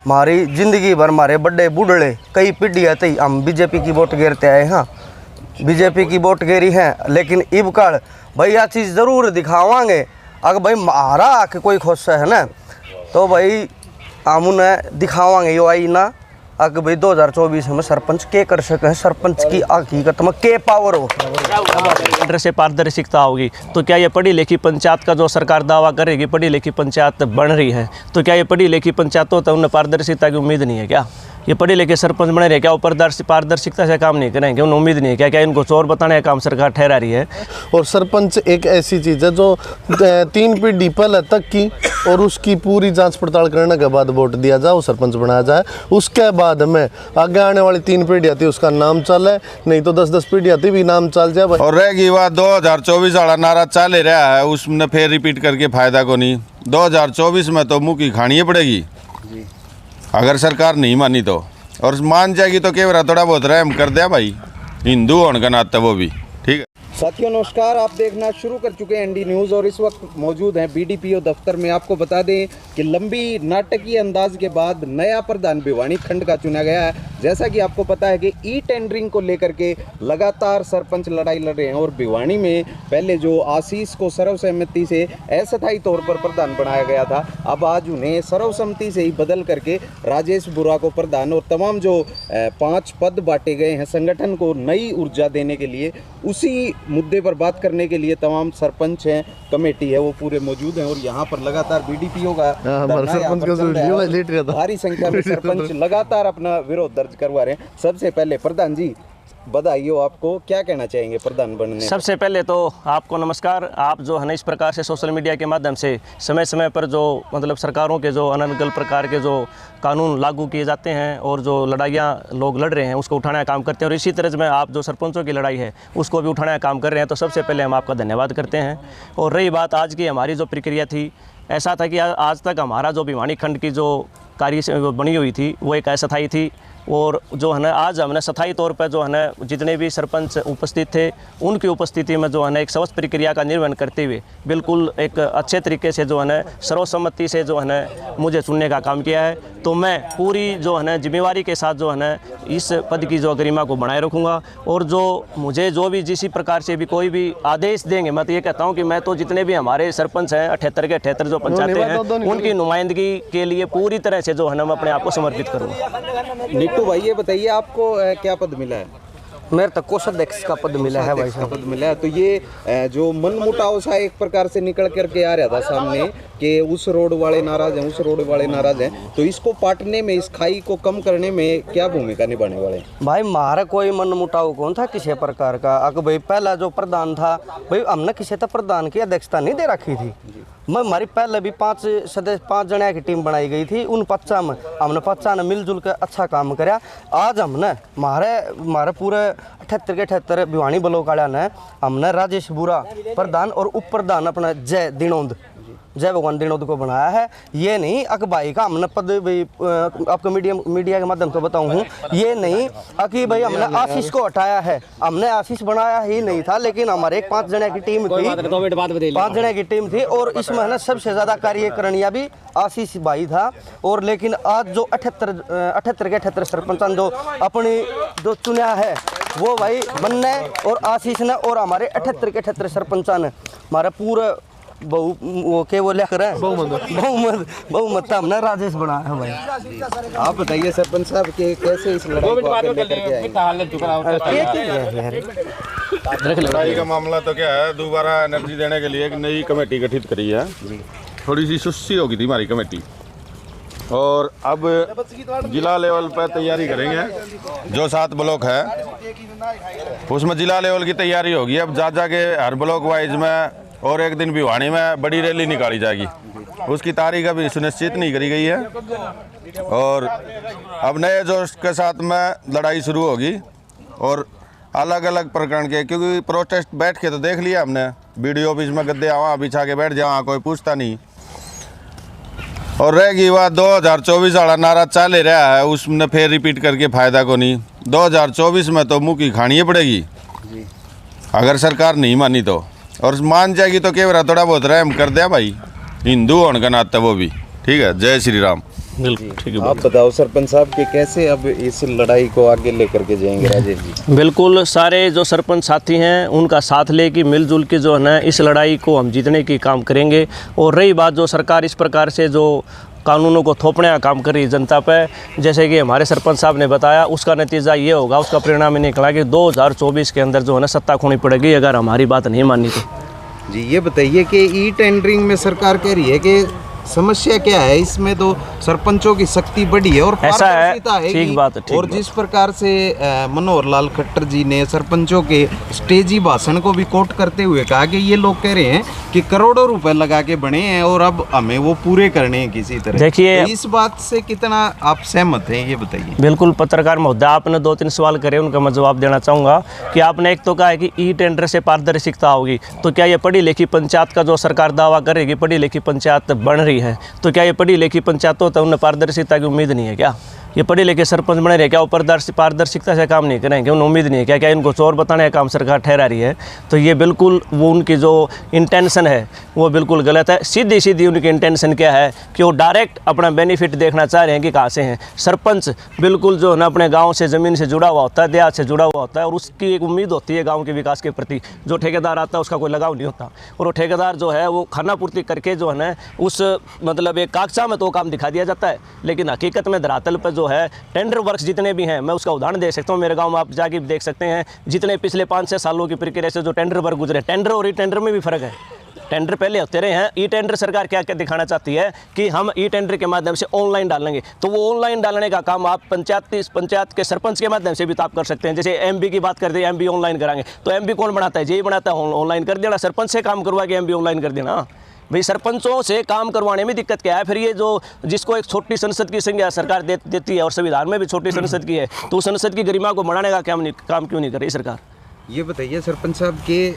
हमारी जिंदगी भर हमारे बड़े बूढ़े कई पीढ़ियाँ थी हम बीजेपी की वोट गिरते आए। हाँ, बीजेपी की वोट गिरी है, लेकिन इब कल भाई यह चीज़ ज़रूर दिखावांगे। अगर भाई मारा आके कोई खुश है ना, तो भाई हम उन्हें दिखावांगे यो आई ना। अगर भाई 2024 में सरपंच के कर सके हैं, सरपंच की हकीकत में के पावर हो, अंदर से पारदर्शिता होगी। तो क्या ये पढ़ी लिखी पंचायत का जो सरकार दावा करेगी पढ़ी लिखी पंचायत बन रही है, तो क्या ये पढ़ी लिखी पंचायतों तक उन्हें पारदर्शिता की उम्मीद नहीं है? क्या ये पढ़े लिखे सरपंच बने रहे, क्या वो पारदर्शिता से काम नहीं करेंगे? उन्हें उम्मीद नहीं है क्या इनको चोर बताने का काम सरकार ठहरा रही है? और सरपंच एक ऐसी चीज़ है जो 3 पीढ़ी पहले तक की और उसकी पूरी जांच पड़ताल करने के बाद वोट दिया जाए, वो सरपंच बनाया जाए। उसके बाद में आगे आने वाली 3 पीढ़ियाँ थी उसका नाम चले, नहीं तो 10-10 पीढ़ियाँ थी भी नाम चल जाए। और रहेगी बात 2024 वाला नारा चल रहा है, उसमें फिर रिपीट करके फायदा को नहीं। 2024 में तो मुँह की खानी पड़ेगी अगर सरकार नहीं मानी तो, और मान जाएगी तो केवल थोड़ा बहुत रहम कर दिया भाई, हिंदू होने का नाता वो भी ठीक है। साथियों नमस्कार, आप देखना शुरू कर चुके हैं एनडी न्यूज़ और इस वक्त मौजूद हैं बीडीपीओ दफ्तर में। आपको बता दें कि लंबी नाटकीय अंदाज के बाद नया प्रधान भिवानी खंड का चुना गया है। जैसा कि आपको पता है कि ई टेंडरिंग को लेकर के लगातार सरपंच लड़ाई लड़ रहे हैं और भिवानी में पहले जो आशीष को सर्वसम्मति से अस्थायी तौर पर प्रधान बनाया गया था, अब आज उन्हें सर्वसम्मति से ही बदल करके राजेश बुरा को प्रधान और तमाम जो 5 पद बांटे गए हैं संगठन को नई ऊर्जा देने के लिए, उसी मुद्दे पर बात करने के लिए तमाम सरपंच हैं, कमेटी है, वो पूरे मौजूद हैं। और यहाँ पर लगातार बीडीपीओ का भारी संख्या में सरपंच लगातार अपना विरोध दर्ज करवा रहे हैं। सबसे पहले प्रधान जी बधाई हो आपको, क्या कहना चाहेंगे प्रधान बनने? सबसे पहले तो आपको नमस्कार। आप जो है ना इस प्रकार से सोशल मीडिया के माध्यम से समय समय पर जो मतलब सरकारों के जो अनर्गल प्रकार के जो कानून लागू किए जाते हैं और जो लड़ाइयाँ लोग लड़ रहे हैं उसको उठाने का काम करते हैं, और इसी तरह में आप जो सरपंचों की लड़ाई है उसको भी उठाने का काम कर रहे हैं। तो सबसे पहले हम आपका धन्यवाद करते हैं। और रही बात आज की हमारी जो प्रक्रिया थी, ऐसा था कि आज तक हमारा जो भिवानी खंड की जो कार्य बनी हुई थी वो एक अस्थायी थी, और जो है ना आज हमने स्थायी तौर पर जो है ना जितने भी सरपंच उपस्थित थे उनकी उपस्थिति में जो है ना एक स्वस्थ प्रक्रिया का निर्वहन करते हुए बिल्कुल एक अच्छे तरीके से जो है ना सर्वसम्मति से जो है ना मुझे चुनने का काम किया है। तो मैं पूरी जो है ना जिम्मेवारी के साथ जो है ना इस पद की जो गरिमा को बनाए रखूँगा, और जो मुझे जो भी जिस प्रकार से भी कोई भी आदेश देंगे, मैं तो ये कहता हूँ कि मैं तो जितने भी हमारे सरपंच हैं 78 के 78 जो पंचायतें हैं उनकी नुमाइंदगी के लिए पूरी तरह से जो है ना मैं अपने आप को समर्पित करूँगा। तो भाई ये बताइए आपको क्या पद मिला है? मेरे तक कोषाध्यक्ष का पद मिला है भाई साहब। पद मिला है। तो ये जो मनमुटाव सा एक प्रकार से निकल करके आ रहा था सामने कि उस रोड वाले नाराज हैं, उस रोड वाले नाराज हैं, तो इसको पाटने में, इस खाई को कम करने में क्या भूमिका निभाने वाले? भाई हमारा कोई मनमुटाव कौन था किसी प्रकार का। अगर भाई पहला जो प्रधान था भाई हमने किसी तक प्रधान की अध्यक्षता नहीं दे रखी थी। मैं हमारी पहले भी 5 सदस्य 5 जने की टीम बनाई गई थी, उन 5 में हमने 5 ने मिलजुल कर अच्छा काम कराया। आज हमने हमारे पूरे 78 के 78 भिवानी ब्लॉक वाला ने हमने राजेश बुरा प्रधान और उप प्रधान अपना जय भगवान दिनोद को बनाया है। ये नहीं अकबाई का हमने पद भाई आपको मीडिया के माध्यम से बताऊँ, ये नहीं कि भाई हमने आशीष को हटाया है, हमने आशीष बनाया ही नहीं था, लेकिन हमारे एक 5 जने की टीम थी, 5 जने की टीम थी, और इसमें ना सबसे ज़्यादा कार्यकरणीय भी आशीष भाई था। और लेकिन आज जो 78 के 78 सरपंच जो अपनी जो चुना है वो भाई बनने और आशीष ने और हमारे 78 के 78 सरपंच ने हमारा पूरा वो लिख रहे हैं बहुमत हमने राजेश बनाया है भाई। आप बताइए सरपंच साहब के कैसे इस लड़ाई को आगे लेकर आए? लड़ाई का मामला तो क्या है, दोबारा एनर्जी देने के लिए एक नई कमेटी गठित करी है। थोड़ी सी सुस्ती हो गई थी हमारी कमेटी, और अब जिला लेवल पर तैयारी करेंगे। जो 7 ब्लॉक है उसमें जिला लेवल की तैयारी होगी। अब जाके हर ब्लॉक वाइज में और एक दिन भिवानी में बड़ी रैली निकाली जाएगी, उसकी तारीख अभी सुनिश्चित नहीं करी गई है। और अब नए जोश के साथ में लड़ाई शुरू होगी, और अलग अलग प्रकरण के, क्योंकि प्रोटेस्ट बैठ के तो देख लिया हमने, बीडीओ ऑफिस में गद्दे वहाँ बिछा के बैठ जाओ, कोई पूछता नहीं। और रहेगी बात 2024 वाला नारा चल रहा है, उसमें फिर रिपीट करके फायदा को नहीं। 2024 में तो मुँह की खानी पड़ेगी अगर सरकार नहीं मानी तो, और मान जाएगी तो केवल थोड़ा बहुत रहम कर दिया भाई, हिंदू होने का नाता वो भी ठीक है, जय श्री राम। बिल्कुल ठीक है। आप बताओ सरपंच साहब कि कैसे अब इस लड़ाई को आगे लेकर के जाएंगे राजेश जी? बिल्कुल, सारे जो सरपंच साथी हैं उनका साथ लेके मिलजुल के जो है ना इस लड़ाई को हम जीतने की काम करेंगे। और रही बात जो सरकार इस प्रकार से जो कानूनों को थोपने का काम कर रही है जनता पे, जैसे कि हमारे सरपंच साहब ने बताया, उसका नतीजा ये होगा, उसका परिणाम ये निकला कि 2024 के अंदर जो है ना सत्ता खोनी पड़ेगी अगर हमारी बात नहीं मानी तो। जी ये बताइए कि ई टेंडरिंग में सरकार कह रही है कि समस्या क्या है इसमें? तो सरपंचों की शक्ति बढ़ी है और ऐसा है, पारदर्शिता है ठीक कि- बात है, ठीक और बात। जिस प्रकार से मनोहर लाल खट्टर जी ने सरपंचों के स्टेजी भाषण को भी कोट करते हुए कहा कि ये लोग कह रहे हैं कि करोड़ों रुपए लगा के बने हैं और अब हमें वो पूरे करने हैं किसी तरह। देखिए, तो इस बात से कितना आप सहमत हैं ये बताइए? बिल्कुल पत्रकार महोदय, आपने 2-3 सवाल करे, उनका मैं जवाब देना चाहूँगा कि आपने एक तो कहा है कि ई टेंडर से पारदर्शिता होगी, तो क्या ये पढ़ी लिखी पंचायत का जो सरकार दावा करेगी पढ़ी लिखी पंचायत बन रही है, तो क्या ये पढ़ी लिखी पंचायतों तो उन्हें पारदर्शिता की उम्मीद नहीं है क्या? ये पढ़े लिखे सरपंच बने रहे क्या वो पारदर्शिता से काम नहीं करेंगे? उन्हें उम्मीद नहीं है क्या इनको चोर बताने का काम सरकार ठहरा रही है? तो ये बिल्कुल वो उनकी जो इंटेंशन है वो बिल्कुल गलत है। सीधी सीधी उनकी इंटेंशन क्या है कि वो डायरेक्ट अपना बेनिफिट देखना चाह रहे हैं कि कहाँ से हैं। सरपंच बिल्कुल जो है ना अपने गाँव से ज़मीन से जुड़ा हुआ होता है, देहात से जुड़ा हुआ होता है और उसकी एक उम्मीद होती है गाँव के विकास के प्रति। जो ठेकेदार आता है उसका कोई लगाव नहीं होता और वो ठेकेदार जो है वो खाना पूर्ति करके जो है ना उस मतलब एक कागजा में तो वो काम दिखा दिया जाता है, लेकिन हकीकत में धरातल पर जो है टेंडर वर्क्स जितने भी हैं, मैं उसका उदाहरण दे सकता हूँ। मेरे गांव में आप जाके देख सकते हैं जितने पिछले 5-6 सालों की प्रक्रिया से जो टेंडर वर्क गुजरे, टेंडर और ई टेंडर में भी फर्क है। टेंडर पहले होते रहे हैं, ई टेंडर सरकार क्या क्या दिखाना चाहती है कि हम ई टेंडर के माध्यम से ऑनलाइन डालेंगे, तो वो ऑनलाइन डालने का काम आप पंचायत के सरपंच के माध्यम से भी तो आप कर सकते हैं। जैसे एमबी की बात करते हैं, एमबी ऑनलाइन कराएंगे, तो एमबी कौन बनाता है? जेई बनाता है, ऑनलाइन कर देना, सरपंच से काम करवा के एमबी ऑनलाइन कर देना। भाई सरपंचों से काम करवाने में दिक्कत क्या है? फिर ये जो जिसको एक छोटी संसद की संज्ञा सरकार देती है और संविधान में भी छोटी संसद की है, तो उस संसद की गरिमा को बढ़ाने का काम क्यों नहीं कर रही सरकार? ये बताइए सरपंच साहब के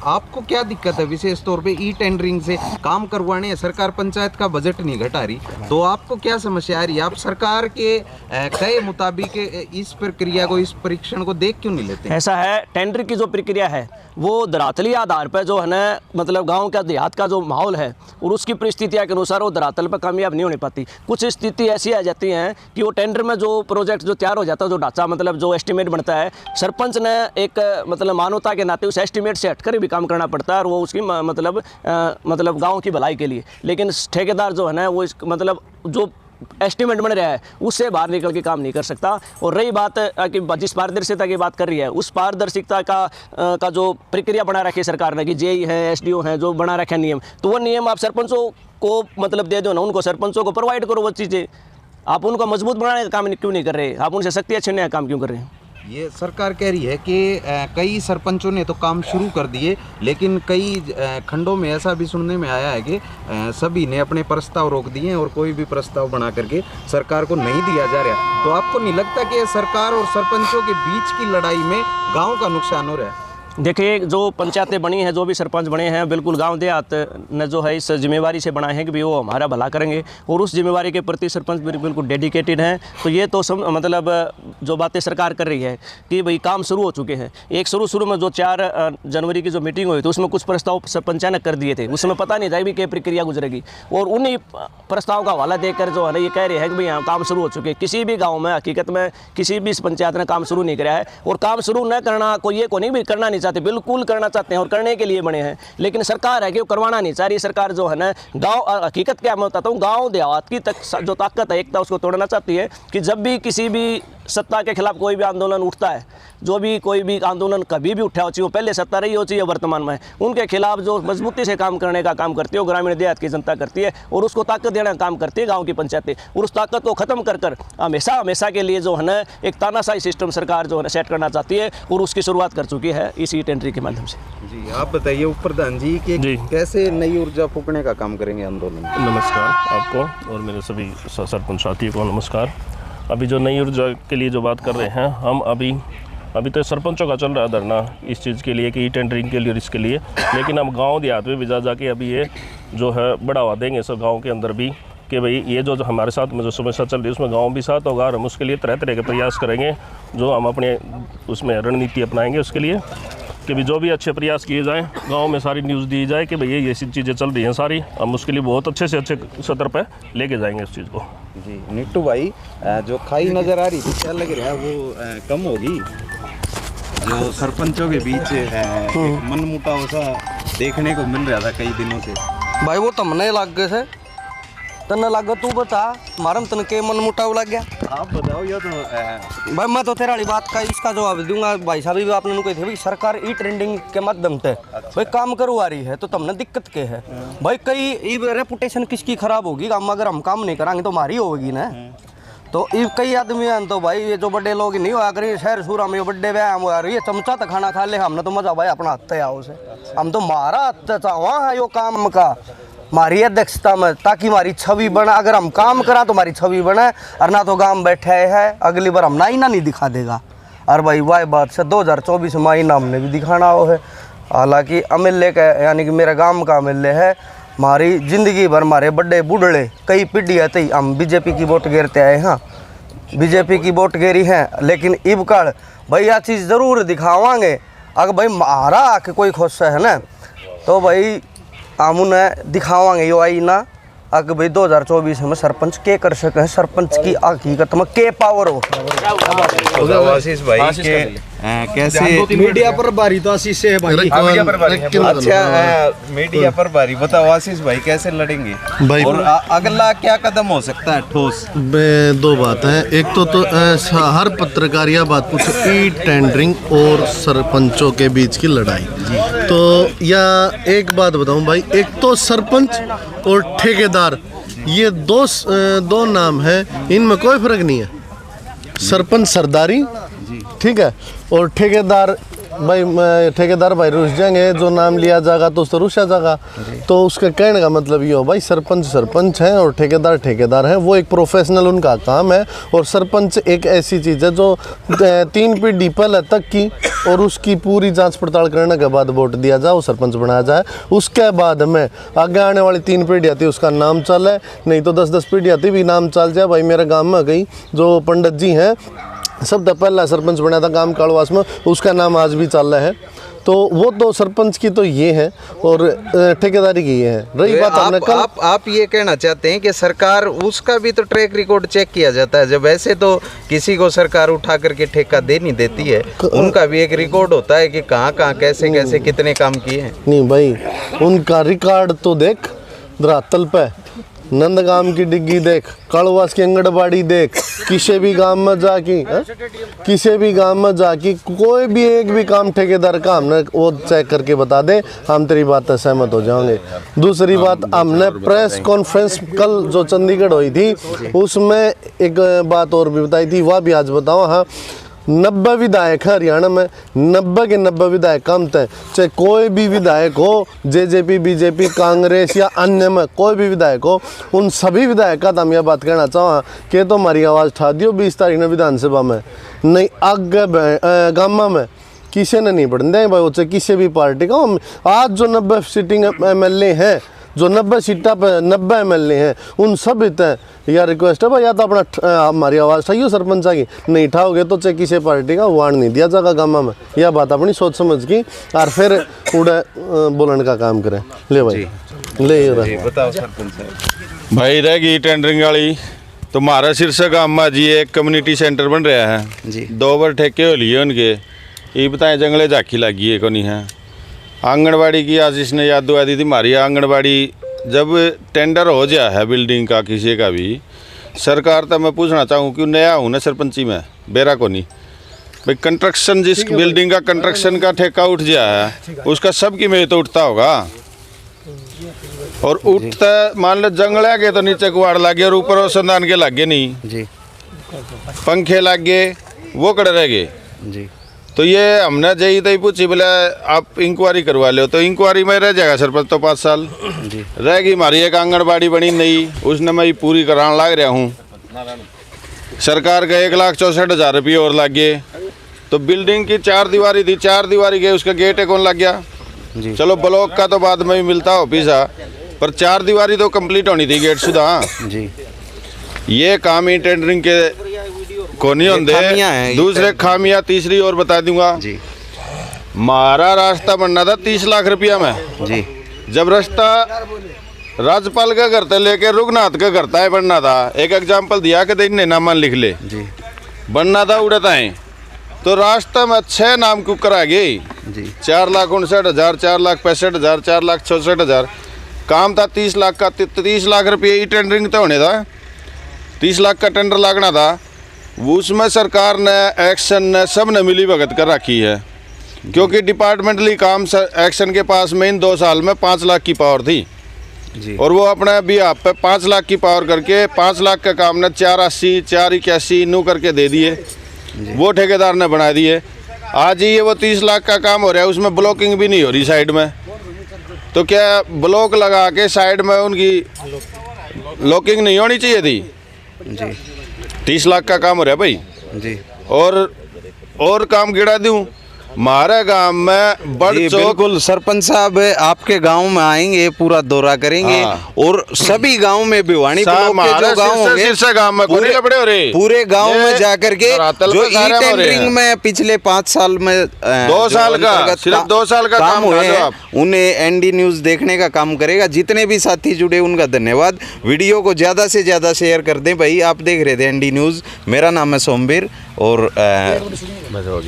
आपको क्या दिक्कत है विशेष तौर पे ई टेंडरिंग से काम करवाने? सरकार पंचायत का बजट नहीं घटा रही, तो आपको क्या समस्या आ रही है? आप सरकार के कहे मुताबिक इस प्रक्रिया को, इस परीक्षण को देख क्यों नहीं लेते? ऐसा है, टेंडर की जो प्रक्रिया है वो धरातली आधार पर जो है ना मतलब गांव का देहात का जो माहौल है और उसकी परिस्थितियों के अनुसार वो धरातल पर कामयाब नहीं होने पाती। कुछ स्थिति ऐसी आ जाती हैं कि वो टेंडर में जो प्रोजेक्ट जो तैयार हो जाता है, जो ढांचा मतलब जो एस्टीमेट बनता है, सरपंच ने एक मतलब मानवता के नाते उस एस्टीमेट से हटकर भी काम करना पड़ता है और वो उसकी मतलब गाँव की भलाई के लिए। लेकिन ठेकेदार जो है ना वो मतलब जो एस्टीमेट बन रहा है उससे बाहर निकल के काम नहीं कर सकता। और रही बात कि जिस पारदर्शिता की बात कर रही है, उस पारदर्शिता का जो प्रक्रिया बना रखी है सरकार ने कि जेई है, एसडीओ हैं, जो बना रखे नियम, तो वो नियम आप सरपंचों को मतलब दे दो ना, उनको सरपंचों को प्रोवाइड करो वो चीज़ें। आप उनको मजबूत बनाने का काम क्यों नहीं कर रहे? आप उनसे शक्तियाँ छीनने का काम क्यों कर रहे हैं? ये सरकार कह रही है कि कई सरपंचों ने तो काम शुरू कर दिए, लेकिन कई खंडों में ऐसा भी सुनने में आया है कि सभी ने अपने प्रस्ताव रोक दिए हैं और कोई भी प्रस्ताव बना करके सरकार को नहीं दिया जा रहा। तो आपको नहीं लगता कि सरकार और सरपंचों के बीच की लड़ाई में गांव का नुकसान हो रहा है? देखिए, जो पंचायतें बनी हैं, जो भी सरपंच बने हैं, बिल्कुल गांव देहात ने जो है इस जिम्मेवारी से बनाए हैं कि भी वो हमारा भला करेंगे और उस जिम्मेवारी के प्रति सरपंच बिल्कुल डेडिकेटेड हैं। तो ये तो मतलब जो बातें सरकार कर रही है कि भाई काम शुरू हो चुके हैं। एक शुरू में जो 4 जनवरी की जो मीटिंग हुई थी उसमें कुछ प्रस्ताव सरपंच ने कर दिए थे, उसमें पता नहीं था भी क्या प्रक्रिया गुजरेगी और उन्हीं प्रस्ताव का हवाला देकर जो है ना ये कह रहे हैं कि भाई यहाँ काम शुरू हो चुके हैं। किसी भी गाँव में हकीकत में किसी भी पंचायत ने काम शुरू नहीं किया है और काम शुरू न करना कोई ये को नहीं भी करना नहीं चाहते, बिल्कुल करना चाहते हैं और करने के लिए बने हैं, लेकिन सरकार है कि वो करवाना नहीं चाह रही। सरकार जो है ना गांव हकीकत क्या मैं बताता हूँ, गांव देहात की जो ताकत है, एकता, उसको तोड़ना चाहती है कि जब भी किसी भी सत्ता के खिलाफ कोई भी आंदोलन उठता है, जो भी कोई भी आंदोलन कभी भी उठा हो, चाहिए वो पहले सत्ता रही हो चाहिए वर्तमान में, उनके खिलाफ जो मजबूती से काम करने का काम करती है वो ग्रामीण देहात की जनता करती है और उसको ताकत देने का काम करती है गाँव की पंचायतें। और उस ताकत को खत्म कर हमेशा के लिए जो है ना एक तानाशाही सिस्टम सरकार जो है ना सेट करना चाहती है और उसकी शुरुआत कर चुकी है इसी टेंडर के माध्यम से। जी आप बताइए उप प्रधान जी कि कैसे नई ऊर्जा फूकने का काम करेंगे आंदोलन? नमस्कार आपको और मेरे सभी सरपंच साथियों को नमस्कार। अभी जो नई ऊर्जा के लिए जो बात कर रहे हैं हम, अभी तो सरपंचों का चल रहा है धरना इस चीज़ के लिए कि ई टेंडरिंग के लिए और इसके लिए, लेकिन हम गांव देहात में भी जाके अभी ये जो है बढ़ावा देंगे सब गांव के अंदर भी कि भाई ये जो हमारे साथ में जो समस्या चल रही है उसमें गांव भी साथ होगा और हम उसके लिए तरह तरह के प्रयास करेंगे, जो हम अपने उसमें रणनीति अपनाएंगे उसके लिए। कि भी जो भी अच्छे प्रयास किए जाएं, गांव में सारी न्यूज़ दी जाए कि भैया ये चीज़ें चल रही हैं सारी, हम उसके लिए बहुत अच्छे से अच्छे स्तर पर लेके जाएंगे इस चीज़ को। जी निट्टू भाई, जो खाई नज़र आ रही थी, क्या लग रहा है वो कम होगी? जो सरपंचों के बीच मनमुटाव सा देखने को मिल रहा था कई दिनों से। भाई वो तमने लग गए से, तने लग, तू बता मारम तन के मन मुटाव लग गया? आप बताओ। ये तो भाई मैं तो तेरा वाली बात का इसका जवाब दूंगा। भाई साहब भी आपने कही थी भाई सरकार ई ट्रेंडिंग के माध्यम से भाई काम करवा रही है, तो तमने दिक्कत के है भाई? कई रेपुटेशन किसकी खराब होगी? हम अगर हम काम नहीं कराएंगे तो हमारी होगी ना। तो कई आदमी हैं तो भाई ये जो बड़े लोग नहीं हुआ करिए शहर सूरा में बड़े व्यायाम हुआ ये चमचा तो खाना खा ले, हमने तो मजा भाई अपना हत्या आओ से। हम तो मारा हत्या वहाँ है यो काम का हमारी अध्यक्षता में, ताकि हमारी छवि बना। अगर हम काम करा तो हमारी छवि बने, और ना तो गांव बैठे है अगली बार हम ना ही ना नहीं दिखा देगा। और भाई वाह बात से 2024 में ही ना हमने भी दिखाना हो है। हालांकि एमएलए का यानी कि मेरे गांव का एमएलए है, हमारी ज़िंदगी भर हमारे बड़े बूढ़े कई पीढ़ियाँ थी हम बीजेपी की वोट गिरते आए। हाँ बीजेपी की वोट गिरी हैं, लेकिन इब कड़ भाई यह चीज़ ज़रूर दिखावांगे। अगर भाई मारा आके कोई खुश है ना तो भाई हम उन्हें दिखावांगे यो आई ना। अगर भाई 2024 में सरपंच के कर सके, सरपंच की हकीकत में के पावर हो। आशीष भाई के कैसे मीडिया पर बारी तो आशीष से है भाई। अच्छा मीडिया पर बारी, बताओ आशीष भाई कैसे लड़ेंगे भाई? और अगला क्या कदम हो सकता है ठोस? दो बात है, एक तो हर पत्रकार यह बात पूछे ई टेंडरिंग और सरपंचों के बीच की लड़ाई। तो या एक बात बताऊं भाई, एक तो सरपंच और ठेकेदार ये दो नाम है, इनमें कोई फर्क नहीं है। सरपंच सरदारी ठीक है, और ठेकेदार भाई रुस जाएंगे, जो नाम लिया जाएगा तो उससे रुसा जाएगा। तो उसका कहने का मतलब ये हो भाई, सरपंच हैं और ठेकेदार हैं, वो एक प्रोफेशनल उनका काम है। और सरपंच एक ऐसी चीज़ है जो 3 पीढ़ी पहले तक की और उसकी पूरी जांच पड़ताल करने के बाद वोट दिया जाए, वो सरपंच बनाया जाए। उसके बाद में आगे आने वाली 3 पीढ़ी आती उसका नाम चले, नहीं तो 10 पीढ़ी आती भी नाम चल जाए। भाई मेरे गाँव में गई जो पंडित जी हैं, सब पहला सरपंच बना था गांव कालवास में, उसका नाम आज भी चल रहा है। तो वो तो सरपंच की तो ये है और ठेकेदारी की ये है। रही बात हमने कल, आप ये कहना चाहते हैं कि सरकार उसका भी तो ट्रैक रिकॉर्ड चेक किया जाता है? जब ऐसे तो किसी को सरकार उठा करके ठेका दे नहीं देती है, उनका भी एक रिकॉर्ड होता है कि कहाँ कैसे कितने काम किए हैं। नहीं भाई, उनका रिकॉर्ड तो देख धरातल पे, नंदगाम की डिग्गी देख, कालवास की अंगड़बाड़ी देख, किसी भी गांव में जाके कोई भी एक भी काम ठेकेदार का हमने वो चेक करके बता दे, हम तेरी बात से सहमत हो जाएंगे। दूसरी बात, हमने प्रेस कॉन्फ्रेंस कल जो चंडीगढ़ हुई थी उसमें एक बात और भी बताई थी, वह भी आज बताओ। हाँ 90 विधायक है हरियाणा में, 90 के 90 विधायक कम थे, चाहे कोई भी विधायक हो, जेजेपी बीजेपी कांग्रेस या अन्य में कोई भी विधायक हो, उन सभी विधायक का हम यह बात कहना चाहूँ कि तो हमारी आवाज़ उठा दियो 20 तारीख में विधानसभा में, नहीं आगे गामा में किसी ने नहीं बढ़ने देंगे भाई, वो किसी भी पार्टी का। आज जो 90 सिटिंग MLA हैं, जो 90 सीटा पे 90 MLA हैं, उन सब या रिक्वेस्ट है भाई या तो अपना हमारी आवाज़ उठाइए सरपंच की, नहीं उठाओगे तो चाहे किसी पार्टी का वार्ड नहीं दिया जाएगा गाँव में। यह बात अपनी सोच समझ की और फिर उड़े बोलने का काम करें। ले भाई ले बताओ सरपंच भाई रहेगी टेंडरिंग वाली तो हमारा सिरसा गाँव में जी एक कम्युनिटी सेंटर बन रहा है जी, 2 बार ठेके हो लिए उनके, ये बताएं जंगले झाँकी लगी है को नहीं है। आंगनबाड़ी की आशीष ने याद दुआ दी थी, हमारी आंगनबाड़ी जब टेंडर हो जाए है बिल्डिंग का किसी का भी, सरकार तो मैं पूछना चाहूँ कि नया हूँ ना सरपंची में बेरा को नहीं भाई, कंस्ट्रक्शन जिस बिल्डिंग का कंस्ट्रक्शन का ठेका उठ जाए है उसका सबकी में तो उठता होगा, और उठता मान लो जंगल के तो नीचे कुआड़ लगे और ऊपर रोशनदान के लगे नहीं जी, पंखे लग गए वो कड़े रह गए जी। तो ये हमने जही तही पूछी बोले आप इंक्वायरी करवा लो, तो इंक्वायरी में रह जाएगा सरपंच तो 5 साल जी। रहेगी। हमारी एक आंगनबाड़ी बनी नहीं, उसने मैं पूरी कराने लग रहा हूँ, सरकार का 1,64,000 रुपये और लग गए। तो बिल्डिंग की 4 दीवारी थी, 4 दीवारी गए, उसका गेट कौन लग गया जी। चलो ब्लॉक का तो बाद में भी मिलता हो पीछा, पर 4 दीवारी तो कंप्लीट होनी थी गेट सुधा जी। ये काम ही टेंडरिंग के को नहीं होते। दूसरे खामियां तीसरी और बता दूंगा जी। हमारा रास्ता बनना था 30 लाख रुपया में जी जब रास्ता राज्यपाल का करते लेके रघुनाथ का करता है बनना था। एक एग्जाम्पल दिया कि इनने नाम लिख ले जी बनना था उड़ता है तो रास्ते में 6 नाम क्यों करा गए जी 4,59,000 4,65,000 4,66,000 काम था 30 लाख का। 30 लाख रुपये टेंडरिंग तो होने था 30 लाख का टेंडर लागना था। उसमें सरकार ने एक्शन ने सब ने मिली भगत कर रखी है क्योंकि डिपार्टमेंटली काम एक्शन के पास में इन 2 साल में 5 लाख की पावर थी जी और वो अपने भी आप पे 5 लाख की पावर करके 5 लाख का काम ने 480 481 नू करके दे दिए। वो ठेकेदार ने बना दिए। आज ही ये वो 30 लाख का काम हो रहा है उसमें ब्लॉकिंग भी नहीं हो रही साइड में। तो क्या ब्लॉक लगा के साइड में उनकी लॉकिंग नहीं होनी चाहिए थी? जी 30 लाख का काम हो रहा है भाई। जी और काम गिरा दूं हमारे गांव में बड़ जी चौक बिल्कुल सरपंच साहब आपके गांव में आएंगे पूरा दौरा करेंगे हाँ। और सभी गांव में भिवानी साहब, ब्लॉक के जो गांव होंगे शीर्षक गांव में कोई लफड़े हो रहे पूरे गांव ये में जाकर के धरातल जो पे सारे हो रहे टेंडरिंग हैं। में पिछले 5 साल में 2 साल का अंतर्गत सिर्फ 2 साल का काम हुए उठा दो हैं आप। उन्हें एनडी न्यूज देखने का काम करेगा। जितने भी साथी जुड़े उनका धन्यवाद। वीडियो को ज्यादा से ज्यादा शेयर कर दें भाई। आप देख रहे थे एनडी न्यूज। मेरा नाम है सोमवीर और बस हो गया।